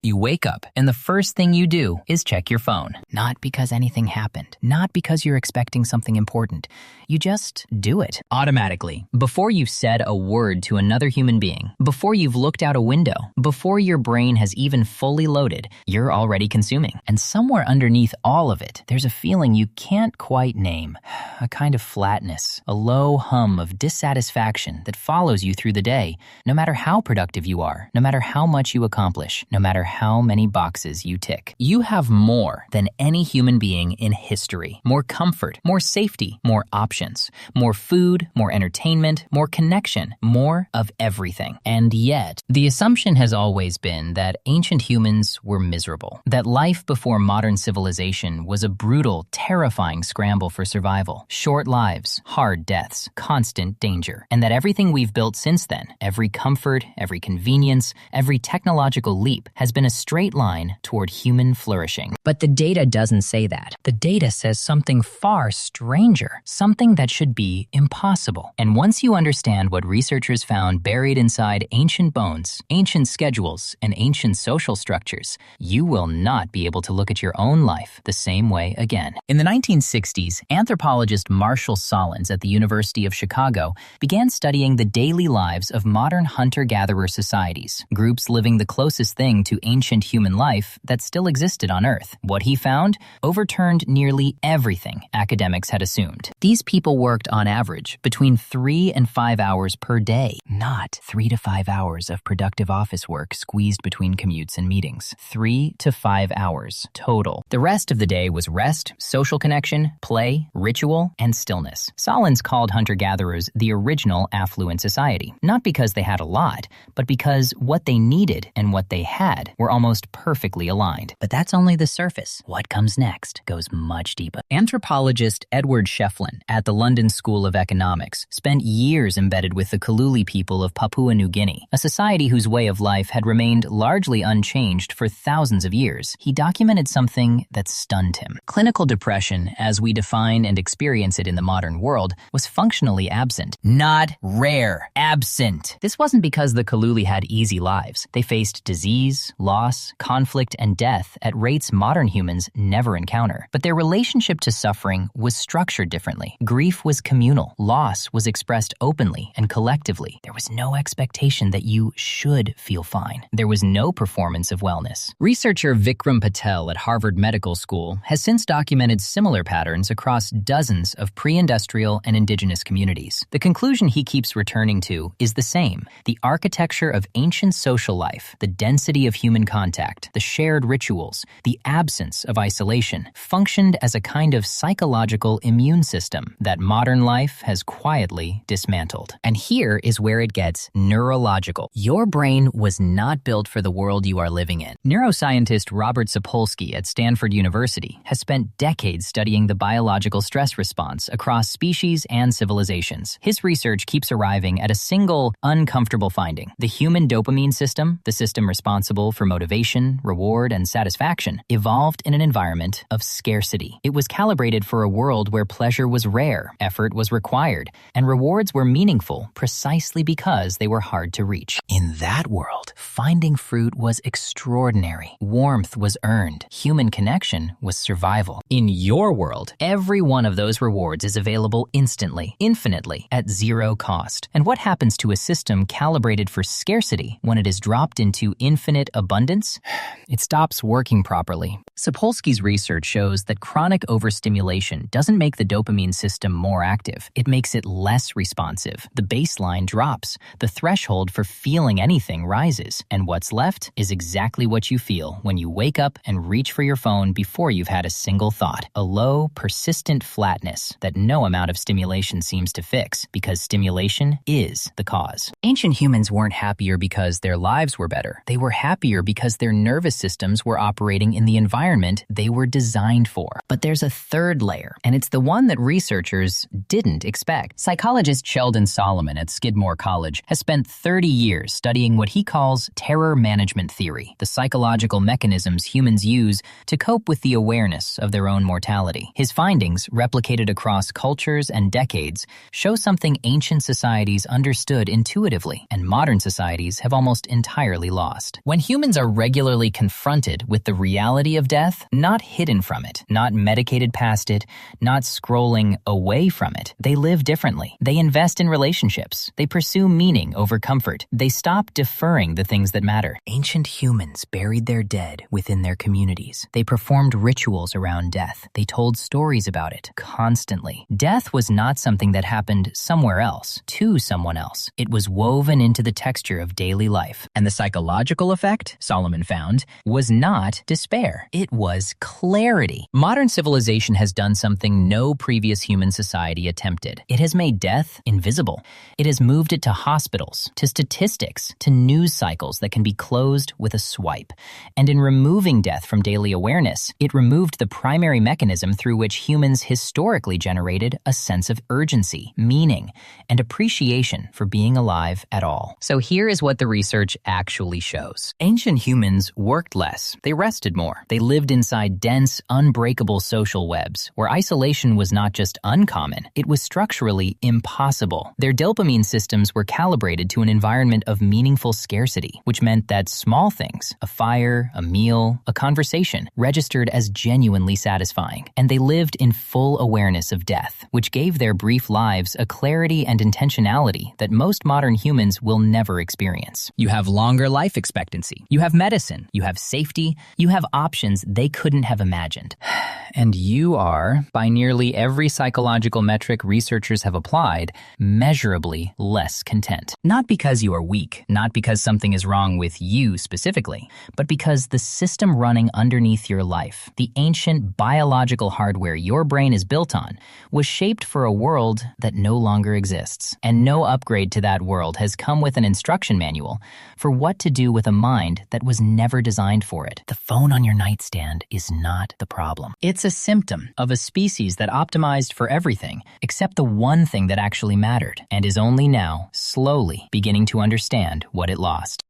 You wake up, and the first thing you do is check your phone. Not because anything happened, not because you're expecting something important. You just do it automatically. Before you've said a word to another human being, before you've looked out a window, before your brain has even fully loaded, you're already consuming. And somewhere underneath all of it, there's a feeling you can't quite name. A kind of flatness, a low hum of dissatisfaction that follows you through the day, no matter how productive you are, no matter how much you accomplish, no matter how many boxes you tick. You have more than any human being in history. More comfort, more safety, more options, more food, more entertainment, more connection, more of everything. And yet, the assumption has always been that ancient humans were miserable, that life before modern civilization was a brutal, terrifying scramble for survival, short lives, hard deaths, constant danger, and that everything we've built since then, every comfort, every convenience, every technological leap, has been a straight line toward human flourishing. But the data doesn't say that. The data says something far stranger, something that should be impossible. And once you understand what researchers found buried inside ancient bones, ancient schedules, and ancient social structures, you will not be able to look at your own life the same way again. In the 1960s, anthropologist Marshall Sahlins at the University of Chicago began studying the daily lives of modern hunter-gatherer societies, groups living the closest thing to ancient human life that still existed on Earth. What he found overturned nearly everything academics had assumed. These people worked on average between 3 and 5 hours per day, not 3 to 5 hours of productive office work squeezed between commutes and meetings. 3 to 5 hours total. The rest of the day was rest, social connection, play, ritual, and stillness. Sahlins called hunter-gatherers the original affluent society, not because they had a lot, but because what they needed and what they had were almost perfectly aligned. But that's only the surface. What comes next goes much deeper. Anthropologist Edward Schieffelin at the London School of Economics spent years embedded with the Kaluli people of Papua New Guinea, a society whose way of life had remained largely unchanged for thousands of years. He documented something that stunned him. Clinical depression, as we define and experience it in the modern world, was functionally absent. Not rare. Absent. This wasn't because the Kaluli had easy lives. They faced disease, loss, conflict, and death at rates modern humans never encounter. But their relationship to suffering was structured differently. Grief was communal. Loss was expressed openly and collectively. There was no expectation that you should feel fine. There was no performance of wellness. Researcher Vikram Patel at Harvard Medical School has since documented similar patterns across dozens of pre-industrial and indigenous communities. The conclusion he keeps returning to is the same. The architecture of ancient social life, the density of human contact, the shared rituals, the absence of isolation, functioned as a kind of psychological immune system that modern life has quietly dismantled. And here is where it gets neurological. Your brain was not built for the world you are living in. Neuroscientist Robert Sapolsky at Stanford University has spent decades studying the biological stress response across species and civilizations. His research keeps arriving at a single, uncomfortable finding. The human dopamine system, the system responsible for motivation, reward, and satisfaction, evolved in an environment of scarcity. It was calibrated for a world where pleasure was rare, effort was required, and rewards were meaningful precisely because they were hard to reach. In that world, finding fruit was extraordinary. Warmth was earned. Human connection was survival. In your world, every one of those rewards is available instantly, infinitely, at zero cost. And what happens to a system calibrated for scarcity when it is dropped into infinite abundance? It stops working properly. Sapolsky's research shows that chronic overstimulation doesn't make the dopamine system more active. It makes it less responsive. The baseline drops. The threshold for feeling anything rises. And what's left is exactly what you feel when you wake up and reach for your phone before you've had a single thought. A low, persistent flatness that no amount of stimulation seems to fix, because stimulation is the cause. Ancient humans weren't happier because their lives were better. They were happier because their nervous systems were operating in the environment they were designed for. But there's a third layer, and it's the one that researchers didn't expect. Psychologist Sheldon at Skidmore College has spent 30 years studying what he calls terror management theory, the psychological mechanisms humans use to cope with the awareness of their own mortality. His findings, replicated across cultures and decades, show something ancient societies understood intuitively and modern societies have almost entirely lost. When humans Humans are regularly confronted with the reality of death, not hidden from it, not medicated past it, not scrolling away from it. They live differently. They invest in relationships. They pursue meaning over comfort. They stop deferring the things that matter. Ancient humans buried their dead within their communities. They performed rituals around death. They told stories about it constantly. Death was not something that happened somewhere else, to someone else. It was woven into the texture of daily life. And the psychological effect, Solomon found, was not despair. It was clarity. Modern civilization has done something no previous human society attempted. It has made death invisible. It has moved it to hospitals, to statistics, to news cycles that can be closed with a swipe. And in removing death from daily awareness, it removed the primary mechanism through which humans historically generated a sense of urgency, meaning, and appreciation for being alive at all. So here is what the research actually shows. Ancient humans worked less. They rested more. They lived inside dense, unbreakable social webs, where isolation was not just uncommon, it was structurally impossible. Their dopamine systems were calibrated to an environment of meaningful scarcity, which meant that small things, a fire, a meal, a conversation, registered as genuinely satisfying. And they lived in full awareness of death, which gave their brief lives a clarity and intentionality that most modern humans will never experience. You have longer life expectancy. You have medicine. You have safety. You have options they couldn't have imagined. And you are, by nearly every psychological metric researchers have applied, measurably less content. Not because you are weak, not because something is wrong with you specifically, but because the system running underneath your life, the ancient biological hardware your brain is built on, was shaped for a world that no longer exists. And no upgrade to that world has come with an instruction manual for what to do with a mind that was never designed for it. The phone on your nightstand is not the problem. It's a symptom of a species that optimized for everything except the one thing that actually mattered, and is only now, slowly, beginning to understand what it lost.